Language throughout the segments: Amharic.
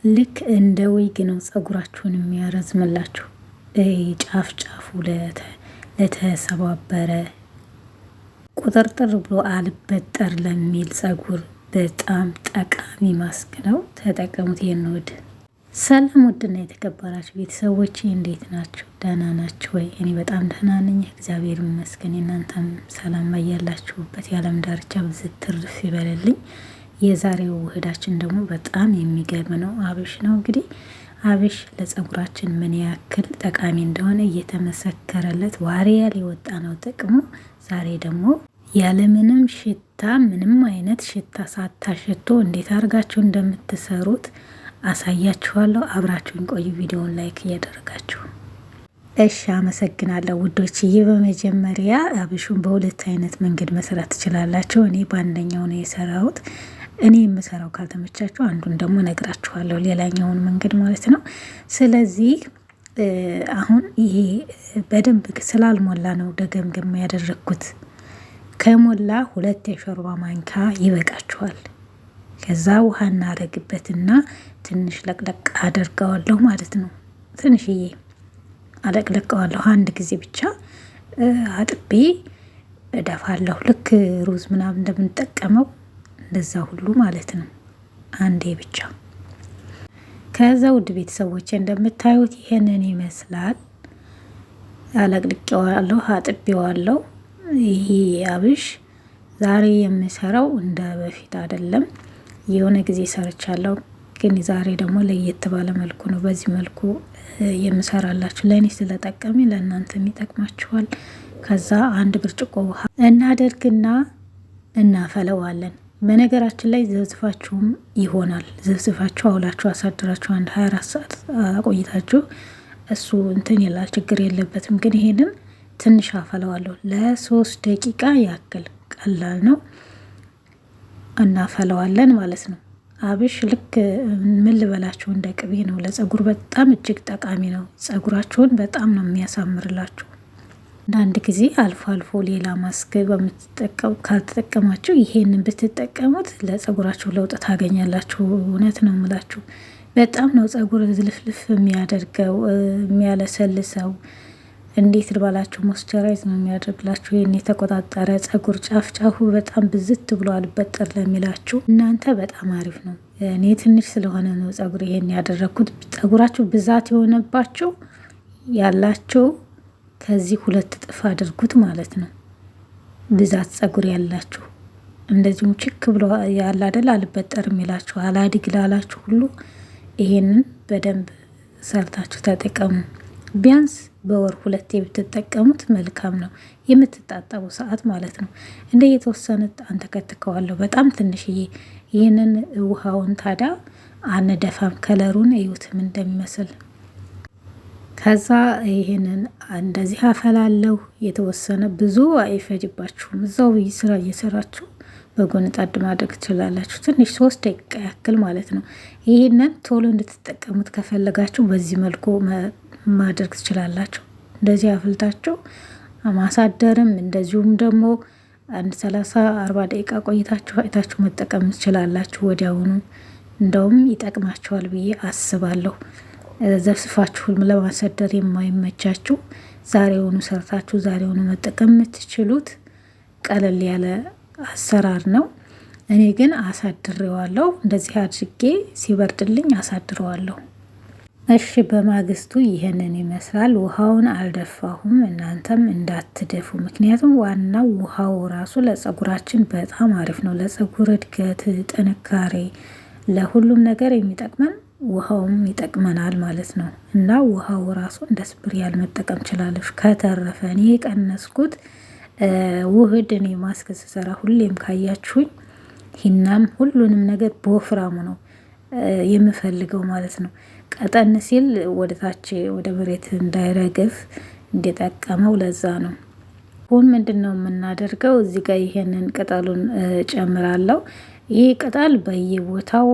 ልክ እንደ ዊግ ነው ጸጉራችሁን የሚያረዝምላችሁ። ጫፍ ጫፉ ለተሰባበረ ቁጥርጥር ብሎ አልበጠር ለሚል ጸጉር በጣም ጠቃሚ ማስክ ነው። ተጠቀሙት። የንውድ ሰላም ውድና የተከበራችሁ ቤተሰቦች እንዴት ናችሁ? ደህና ናችሁ ወይ? እኔ በጣም ደህና ነኝ፣ እግዚአብሔር ይመስገን። እናንተም ሰላም ያላችሁበት የዓለም ዳርቻ ብዝት ትርፍ ይበልልኝ። የዛሬው ውህዳችን ደግሞ በጣም የሚገርም ነው። አብሽ ነው። እንግዲህ አብሽ ለጸጉራችን ምን ያክል ጠቃሚ እንደሆነ እየተመሰከረለት ዋሪያል የወጣ ነው ጥቅሙ። ዛሬ ደግሞ ያለምንም ሽታ ምንም አይነት ሽታ ሳታሸቶ እንዴት አድርጋችሁ እንደምትሰሩት አሳያችኋለሁ። አብራችሁን ቆዩ። ቪዲዮውን ላይክ እያደረጋችሁ እሺ። አመሰግናለሁ ውዶችዬ። በመጀመሪያ አብሹን በሁለት አይነት መንገድ መስራት ትችላላችሁ። እኔ በአንደኛው ነው የሰራሁት። እኔ የምሰራው ካልተመቻችሁ አንዱን ደግሞ ነግራችኋለሁ፣ ሌላኛውን መንገድ ማለት ነው። ስለዚህ አሁን ይሄ በደንብ ስላልሞላ ነው ደገምገም ያደረግኩት። ከሞላ 2 የሾርባ ማንኪያ ይበቃችኋል። ከዛ ውሃ እናደርግበትና ትንሽ ለቅለቅ አደርገዋለሁ ማለት ነው። ትንሽዬ አለቅለቀዋለሁ። አንድ ጊዜ ብቻ አጥቤ እደፋለሁ። ልክ ሩዝ ምናምን እንደምንጠቀመው እንደዛ ሁሉ ማለት ነው። አንዴ ብቻ። ከዛ ውድ ቤተሰቦች እንደምታዩት ይሄንን ይመስላል። አለቅልቄዋለሁ፣ አጥቤዋለሁ። ይሄ አብሽ ዛሬ የምሰራው እንደ በፊት አይደለም። የሆነ ጊዜ ሰርቻለሁ፣ ግን ዛሬ ደግሞ ለየት ባለ መልኩ ነው በዚህ መልኩ የምሰራላችሁ። ለእኔ ስለጠቀሚ ለእናንተም ይጠቅማችኋል። ከዛ 1 ብርጭቆ ውሃ እናደርግና እናፈለዋለን። በነገራችን ላይ ዘብዝፋችሁም ይሆናል። ዘብዝፋችሁ አውላችሁ አሳድራችሁ 24 ሰዓት አቆይታችሁ እሱ እንትን ይላል፣ ችግር የለበትም። ግን ይሄንን ትንሽ አፈለዋለሁ ለ3 ደቂቃ ያክል። ቀላል ነው። እናፈለዋለን ማለት ነው። አብሽ ልክ ምን ልበላችሁ እንደ ቅቤ ነው። ለጸጉር በጣም እጅግ ጠቃሚ ነው። ጸጉራችሁን በጣም ነው የሚያሳምርላችሁ። አንዳንድ ጊዜ አልፎ አልፎ ሌላ ማስክ ካልተጠቀማችሁ ይሄንን ብትጠቀሙት ለጸጉራችሁ ለውጥ ታገኛላችሁ። እውነት ነው የምላችሁ። በጣም ነው ጸጉር ዝልፍልፍ የሚያደርገው የሚያለሰልሰው። እንዴት ልባላችሁ ሞስቸራይዝ ነው የሚያደርግላችሁ። ይሄን የተቆጣጠረ ጸጉር ጫፍ ጫፉ በጣም ብዝት ብሎ አልበጠር ለሚላችሁ እናንተ በጣም አሪፍ ነው። እኔ ትንሽ ስለሆነ ነው ጸጉር ይሄን ያደረኩት። ጸጉራችሁ ብዛት የሆነባችሁ ያላችሁ ከዚህ 2 እጥፍ አድርጉት ማለት ነው። ብዛት ጸጉር ያላችሁ እንደዚሁም ችክ ብሎ ያለ አይደል አልበጠር የሚላችሁ አላድግ ላላችሁ ሁሉ ይሄንን በደንብ ሰርታችሁ ተጠቀሙ። ቢያንስ በወር 2 ብትጠቀሙት መልካም ነው። የምትጣጠቡ ሰዓት ማለት ነው። እንደ የተወሰነ አንተከትከዋለሁ በጣም ትንሽዬ። ይህንን ውሃውን ታዲያ አንደፋም። ከለሩን እዩትም እንደሚመስል። ከዛ ይህንን እንደዚህ አፈላለሁ። የተወሰነ ብዙ አይፈጅባችሁም። እዛው ስራ እየሰራችሁ በጎን ጣድ ማድረግ ትችላላችሁ። ትንሽ 3 ደቂቃ ያክል ማለት ነው። ይህንን ቶሎ እንድትጠቀሙት ከፈለጋችሁ በዚህ መልኩ ማድረግ ትችላላችሁ። እንደዚህ አፍልታችሁ ማሳደርም እንደዚሁም ደግሞ 30-40 ደቂቃ ቆይታችሁ አይታችሁ መጠቀም ትችላላችሁ። ወዲያውኑ እንደውም ይጠቅማችኋል ብዬ አስባለሁ። ዘፍስፋችሁ ለማሳደር የማይመቻችሁ ዛሬውኑ ሰርታችሁ ዛሬውኑ መጠቀም የምትችሉት ቀለል ያለ አሰራር ነው። እኔ ግን አሳድሬዋለሁ። እንደዚህ አድርጌ ሲበርድልኝ አሳድረዋለሁ። እሺ፣ በማግስቱ ይሄንን ይመስላል። ውሃውን አልደፋሁም፣ እናንተም እንዳትደፉ። ምክንያቱም ዋናው ውሃው ራሱ ለጸጉራችን በጣም አሪፍ ነው። ለጸጉር እድገት፣ ጥንካሬ፣ ለሁሉም ነገር የሚጠቅመን ውሃውም ይጠቅመናል ማለት ነው። እና ውሃው ራሱ እንደ ስፕሪያል መጠቀም ችላለች። ከተረፈ እኔ የቀነስኩት ውህድ እኔ ማስክ ስሰራ ሁሌም ካያችሁኝ ሂናም ሁሉንም ነገር በወፍራሙ ነው የምፈልገው ማለት ነው። ቀጠን ሲል ወደ ታች ወደ መሬት እንዳይረግፍ እንዲጠቀመው ለዛ ነው። አሁን ምንድነው የምናደርገው? እዚህ ጋር ይሄንን ቅጠሉን ጨምራለሁ። ይሄ ቅጠል በየቦታው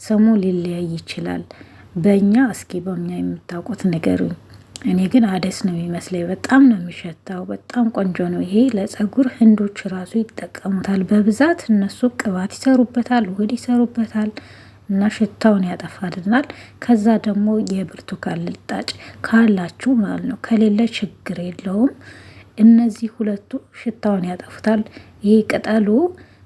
ስሙ ሊለያይ ይችላል። በእኛ እስኪ በእኛ የምታውቁት ንገሩኝ። እኔ ግን አደስ ነው የሚመስለኝ። በጣም ነው የሚሸታው። በጣም ቆንጆ ነው። ይሄ ለጸጉር ህንዶች ራሱ ይጠቀሙታል በብዛት። እነሱ ቅባት ይሰሩበታል፣ ውህድ ይሰሩበታል። እና ሽታውን ያጠፋልናል። ከዛ ደግሞ የብርቱካን ልጣጭ ካላችሁ ማለት ነው፣ ከሌለ ችግር የለውም። እነዚህ ሁለቱ ሽታውን ያጠፉታል። ይሄ ቅጠሉ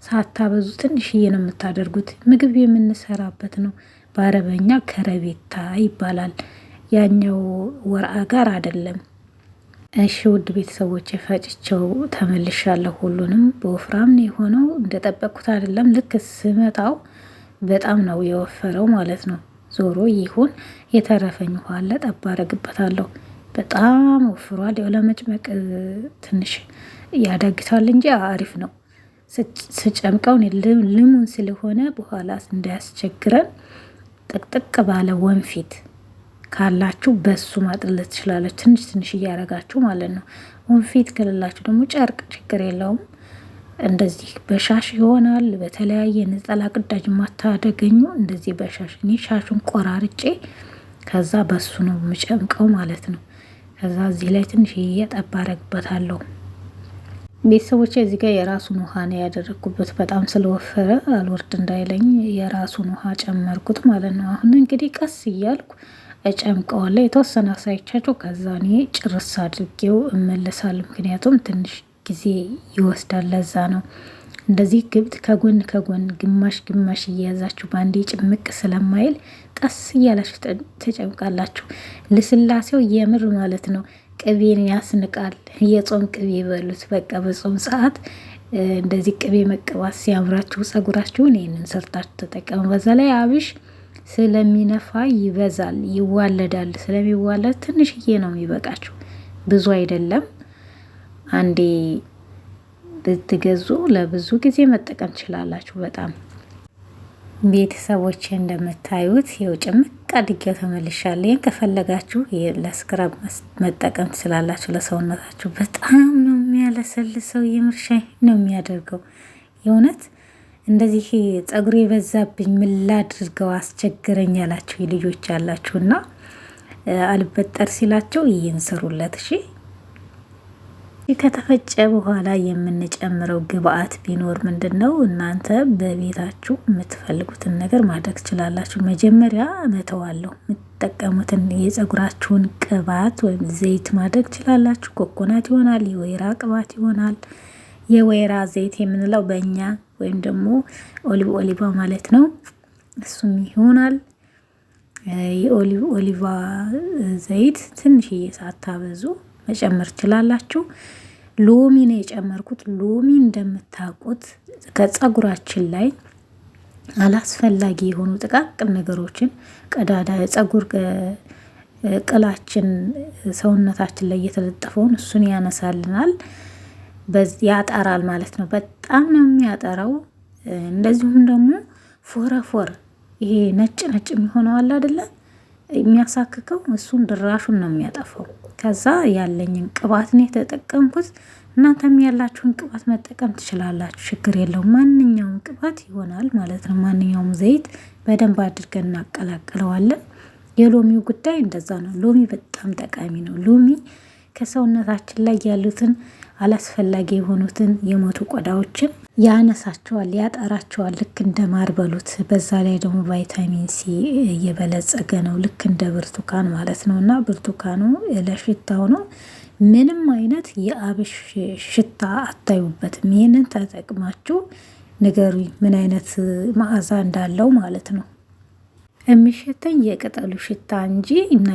ሳታበዙ ትንሽዬ ነው የምታደርጉት። ምግብ የምንሰራበት ነው። በአረበኛ ከረቤታ ይባላል። ያኛው ወርአ ጋር አይደለም። እሺ ውድ ቤተሰቦች ፈጭቸው ተመልሻለሁ። ሁሉንም በወፍራም ነው የሆነው፣ እንደጠበቅኩት አይደለም። ልክ ስመጣው በጣም ነው የወፈረው ማለት ነው። ዞሮ ይሁን የተረፈኝ ውሃ አለ፣ ጠብ አደርግበታለሁ። በጣም ወፍሯል። ያው ለመጭመቅ ትንሽ ያዳግታል እንጂ አሪፍ ነው። ስጨምቀው ልሙን ስለሆነ በኋላ እንዳያስቸግረን ጥቅጥቅ ባለ ወንፊት ካላችሁ በሱ ማጥለት ትችላለች። ትንሽ ትንሽ እያረጋችሁ ማለት ነው። ወንፊት ከሌላችሁ ደግሞ ጨርቅ ችግር የለውም። እንደዚህ በሻሽ ይሆናል። በተለያየ ነጠላ ቅዳጅ ማታደገኙ እንደዚህ በሻሽ እኔ ሻሹን ቆራርጬ ከዛ በሱ ነው የምጨምቀው ማለት ነው። ከዛ እዚህ ላይ ትንሽ እየጠባ አረግበታለሁ። ቤተሰቦቼ እዚህ ጋር የራሱን ውሃ ነው ያደረግኩበት። በጣም ስለወፈረ አልወርድ እንዳይለኝ የራሱን ውሃ ጨመርኩት ማለት ነው። አሁን እንግዲህ ቀስ እያልኩ እጨምቀዋለሁ። የተወሰነ አሳይቻችሁ ከዛ እኔ ጭርስ አድርጌው እመለሳለሁ። ምክንያቱም ትንሽ ጊዜ ይወስዳል። ለዛ ነው እንደዚህ ግብት ከጎን ከጎን ግማሽ ግማሽ እየያዛችሁ በአንዴ ጭምቅ ስለማይል ቀስ እያላችሁ ተጨምቃላችሁ። ልስላሴው የምር ማለት ነው ቅቤን ያስንቃል። የጾም ቅቤ በሉት በቃ። በጾም ሰዓት እንደዚህ ቅቤ መቀባት ሲያምራችሁ ጸጉራችሁን ይህንን ሰርታችሁ ተጠቀሙ። በዛ ላይ አብሽ ስለሚነፋ ይበዛል፣ ይዋለዳል። ስለሚዋለድ ትንሽዬ ነው የሚበቃችሁ፣ ብዙ አይደለም። አንዴ ብትገዙ ለብዙ ጊዜ መጠቀም ትችላላችሁ። በጣም ቤተሰቦች እንደምታዩት ይኸው ጭምቅ አድርጌው ተመልሻለሁ። ይህን ከፈለጋችሁ ለስክራብ መጠቀም ትችላላችሁ። ለሰውነታችሁ በጣም ነው የሚያለሰልሰው። የምርሻይ ነው የሚያደርገው። የእውነት እንደዚህ ጸጉሬ የበዛብኝ ምን ላድርገው አስቸግረኝ ያላችሁ ልጆች ያላችሁና አልበጠር ሲላቸው ይህን ስሩለት። እሺ ከተፈጨ በኋላ የምንጨምረው ግብአት ቢኖር ምንድን ነው? እናንተ በቤታችሁ የምትፈልጉትን ነገር ማድረግ ትችላላችሁ። መጀመሪያ እመተዋለሁ። የምትጠቀሙትን የጸጉራችሁን ቅባት ወይም ዘይት ማድረግ ትችላላችሁ። ኮኮናት ይሆናል፣ የወይራ ቅባት ይሆናል። የወይራ ዘይት የምንለው በእኛ ወይም ደግሞ ኦሊቫ ማለት ነው። እሱም ይሆናል። የኦሊቫ ዘይት ትንሽዬ ሳታበዙ መጨመር ትችላላችሁ። ሎሚ ነው የጨመርኩት። ሎሚ እንደምታውቁት ከጸጉራችን ላይ አላስፈላጊ የሆኑ ጥቃቅን ነገሮችን ቀዳዳ ጸጉር ቅላችን ሰውነታችን ላይ የተለጠፈውን እሱን ያነሳልናል፣ ያጠራል ማለት ነው። በጣም ነው የሚያጠራው። እንደዚሁም ደግሞ ፎረፎር ይሄ ነጭ ነጭ የሚሆነው አለ አይደለ? የሚያሳክከው እሱን ድራሹን ነው የሚያጠፋው። ከዛ ያለኝን ቅባት ነው የተጠቀምኩት። እናንተም ያላችሁን ቅባት መጠቀም ትችላላችሁ፣ ችግር የለውም። ማንኛውም ቅባት ይሆናል ማለት ነው። ማንኛውም ዘይት በደንብ አድርገን እናቀላቅለዋለን። የሎሚው ጉዳይ እንደዛ ነው። ሎሚ በጣም ጠቃሚ ነው። ሎሚ ከሰውነታችን ላይ ያሉትን አላስፈላጊ የሆኑትን የሞቱ ቆዳዎችን ያነሳቸዋል፣ ያጠራቸዋል። ልክ እንደ ማር በሉት። በዛ ላይ ደግሞ ቫይታሚን ሲ እየበለጸገ ነው፣ ልክ እንደ ብርቱካን ማለት ነው። እና ብርቱካኑ ለሽታው ነው። ምንም አይነት የአብሽ ሽታ አታዩበትም። ይህንን ተጠቅማችሁ ንገሩኝ ምን አይነት መዓዛ እንዳለው ማለት ነው። የሚሸተኝ የቅጠሉ ሽታ እንጂ እና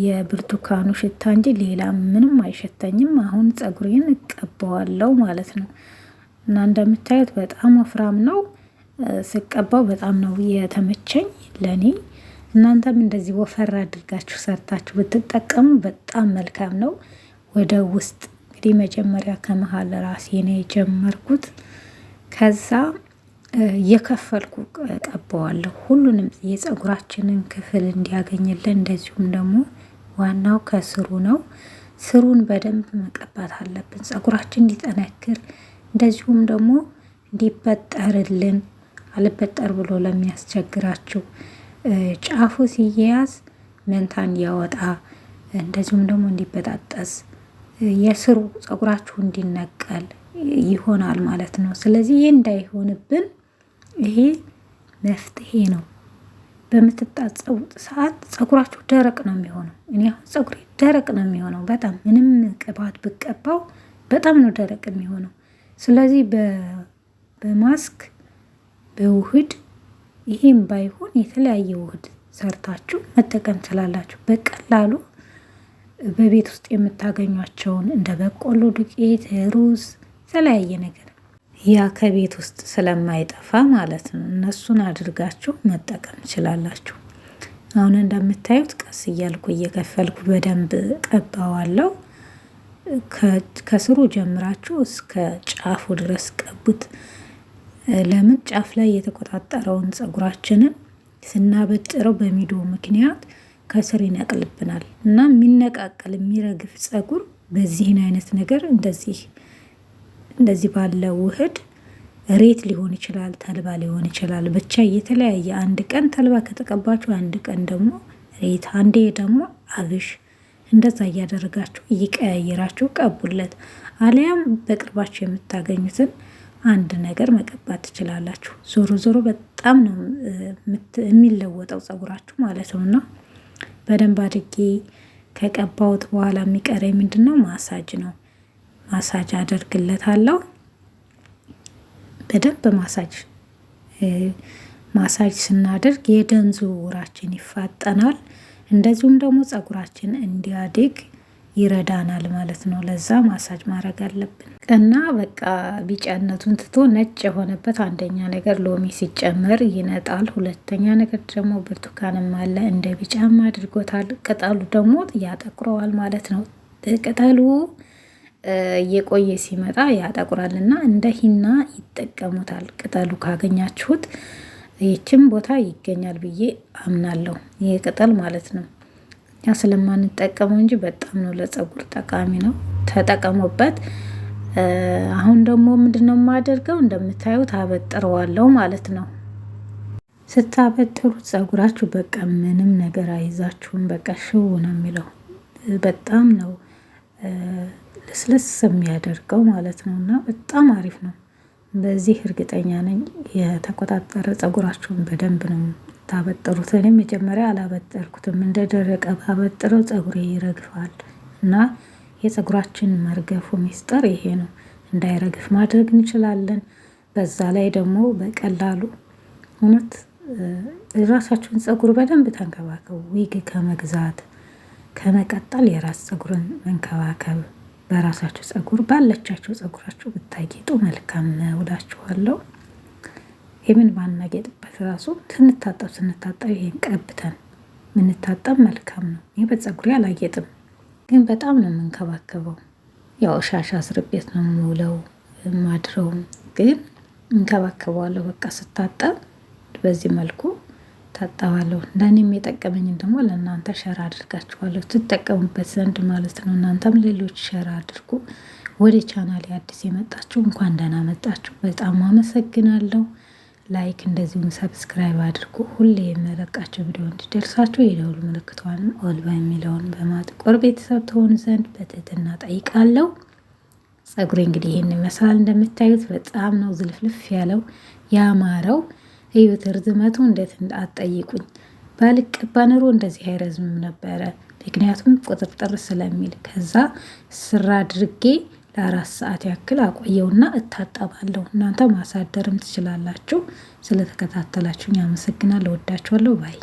የብርቱካኑ ሽታ እንጂ ሌላ ምንም አይሸተኝም። አሁን ጸጉሬን እቀባዋለሁ ማለት ነው። እና እንደምታዩት በጣም ወፍራም ነው። ስቀባው በጣም ነው የተመቸኝ ለኔ። እናንተም እንደዚህ ወፈር አድርጋችሁ ሰርታችሁ ብትጠቀሙ በጣም መልካም ነው። ወደ ውስጥ እንግዲህ መጀመሪያ ከመሀል ራሴ ነው የጀመርኩት። ከዛ የከፈልኩ ቀባዋለሁ ሁሉንም የጸጉራችንን ክፍል እንዲያገኝልን። እንደዚሁም ደግሞ ዋናው ከስሩ ነው። ስሩን በደንብ መቀባት አለብን ጸጉራችን እንዲጠነክር፣ እንደዚሁም ደግሞ እንዲበጠርልን። አልበጠር ብሎ ለሚያስቸግራችሁ ጫፉ ሲያያዝ መንታ እንዲያወጣ፣ እንደዚሁም ደግሞ እንዲበጣጠስ፣ የስሩ ጸጉራችሁ እንዲነቀል ይሆናል ማለት ነው። ስለዚህ ይህ እንዳይሆንብን ይሄ መፍትሄ ነው። በምትታጠቡት ሰዓት ፀጉራችሁ ደረቅ ነው የሚሆነው። እኔ አሁን ፀጉሬ ደረቅ ነው የሚሆነው በጣም ምንም ቅባት ብቀባው በጣም ነው ደረቅ የሚሆነው። ስለዚህ በማስክ በውህድ ይሄም ባይሆን የተለያየ ውህድ ሰርታችሁ መጠቀም ትችላላችሁ በቀላሉ በቤት ውስጥ የምታገኟቸውን እንደ በቆሎ ዱቄት፣ ሩዝ፣ የተለያየ ነገር ያ ከቤት ውስጥ ስለማይጠፋ ማለት ነው እነሱን አድርጋችሁ መጠቀም ትችላላችሁ። አሁን እንደምታዩት ቀስ እያልኩ እየከፈልኩ በደንብ ቀባዋለሁ። ከስሩ ጀምራችሁ እስከ ጫፉ ድረስ ቀቡት። ለምን ጫፍ ላይ የተቆጣጠረውን ፀጉራችንን ስናበጥረው በሚዶ ምክንያት ከስር ይነቅልብናል እና የሚነቃቀል የሚረግፍ ፀጉር በዚህን አይነት ነገር እንደዚህ ባለ ውህድ ሬት ሊሆን ይችላል፣ ተልባ ሊሆን ይችላል። ብቻ የተለያየ አንድ ቀን ተልባ ከተቀባችሁ አንድ ቀን ደግሞ ሬት፣ አንዴ ደግሞ አብሽ እንደዛ እያደረጋችሁ እየቀያየራችሁ ቀቡለት። አሊያም በቅርባችሁ የምታገኙትን አንድ ነገር መቀባት ትችላላችሁ። ዞሮ ዞሮ በጣም ነው የሚለወጠው ፀጉራችሁ ማለት ነው። እና በደንብ አድርጌ ከቀባሁት በኋላ የሚቀረኝ ምንድነው? ማሳጅ ነው። ማሳጅ አደርግለታለሁ። በደንብ ማሳጅ ስናደርግ የደም ዝውውራችን ይፋጠናል። እንደዚሁም ደግሞ ፀጉራችን እንዲያድግ ይረዳናል ማለት ነው። ለዛ ማሳጅ ማድረግ አለብን እና በቃ ቢጫነቱን ትቶ ነጭ የሆነበት አንደኛ ነገር ሎሚ ሲጨመር ይነጣል። ሁለተኛ ነገር ደግሞ ብርቱካንም አለ እንደ ቢጫም አድርጎታል። ቅጠሉ ደግሞ ያጠቁረዋል ማለት ነው። ቅጠሉ እየቆየ ሲመጣ ያጠቁራል እና እንደ ሂና ይጠቀሙታል። ቅጠሉ ካገኛችሁት ይህችም ቦታ ይገኛል ብዬ አምናለሁ። ይሄ ቅጠል ማለት ነው። እኛ ስለማንጠቀመው እንጂ በጣም ነው ለፀጉር ጠቃሚ ነው። ተጠቀሙበት። አሁን ደግሞ ምንድነው የማደርገው? እንደምታዩት አበጥረዋለሁ ማለት ነው። ስታበጥሩት ፀጉራችሁ በቃ ምንም ነገር አይዛችሁም። በቃ ሽው ነው የሚለው። በጣም ነው ልስልስ የሚያደርገው ማለት ነው እና በጣም አሪፍ ነው። በዚህ እርግጠኛ ነኝ የተቆጣጠረ ፀጉራችሁን በደንብ ነው ታበጥሩት። እኔ መጀመሪያ አላበጠርኩትም። እንደደረቀ ባበጥረው ፀጉሬ ይረግፋል እና የፀጉራችን መርገፉ ሚስጥር ይሄ ነው። እንዳይረግፍ ማድረግ እንችላለን። በዛ ላይ ደግሞ በቀላሉ እውነት ራሳችሁን ፀጉር በደንብ ተንከባከቡ። ዊግ ከመግዛት ከመቀጠል የራስ ፀጉርን መንከባከብ፣ በራሳችሁ ፀጉር ባለቻችሁ ፀጉራችሁ ብታጌጡ መልካም ነው እላችኋለሁ። የምን ባናጌጥበት ራሱ ስንታጠብ ይሄን ቀብተን ምንታጠብ መልካም ነው። ይሄ በፀጉሬ አላጌጥም፣ ግን በጣም ነው የምንከባከበው። ያው ሻሽ አስርቤት ነው የምውለው ማድረው፣ ግን እንከባከበዋለሁ። በቃ ስታጠብ በዚህ መልኩ ታጠባለሁ። ለእኔም የጠቀመኝን ደግሞ ለእናንተ ሸራ አድርጋችኋለሁ ትጠቀሙበት ዘንድ ማለት ነው። እናንተም ሌሎች ሸራ አድርጉ። ወደ ቻናሌ አዲስ የመጣችሁ እንኳን ደህና መጣችሁ። በጣም አመሰግናለሁ። ላይክ እንደዚሁም ሰብስክራይብ አድርጉ። ሁሌ የምለቃቸው ቪዲዮ እንዲደርሳችሁ የደውል ምልክቷንም ኦል የሚለውን በማጥቆር ቤተሰብ ትሆኑ ዘንድ በትህትና ጠይቃለሁ። ፀጉሬ እንግዲህ ይህን ይመስላል። እንደምታዩት በጣም ነው ዝልፍልፍ ያለው ያማረው። ህይወት ርዝመቱ እንዴት አትጠይቁኝ። ባልቀባ ኑሮ እንደዚህ አይረዝምም ነበረ። ምክንያቱም ቁጥጥር ስለሚል ከዛ ስራ አድርጌ ለ4 ሰዓት ያክል አቆየውና እታጠባለሁ። እናንተ ማሳደርም ትችላላችሁ። ስለተከታተላችሁኝ አመሰግናለሁ። ወዳችኋለሁ ባይ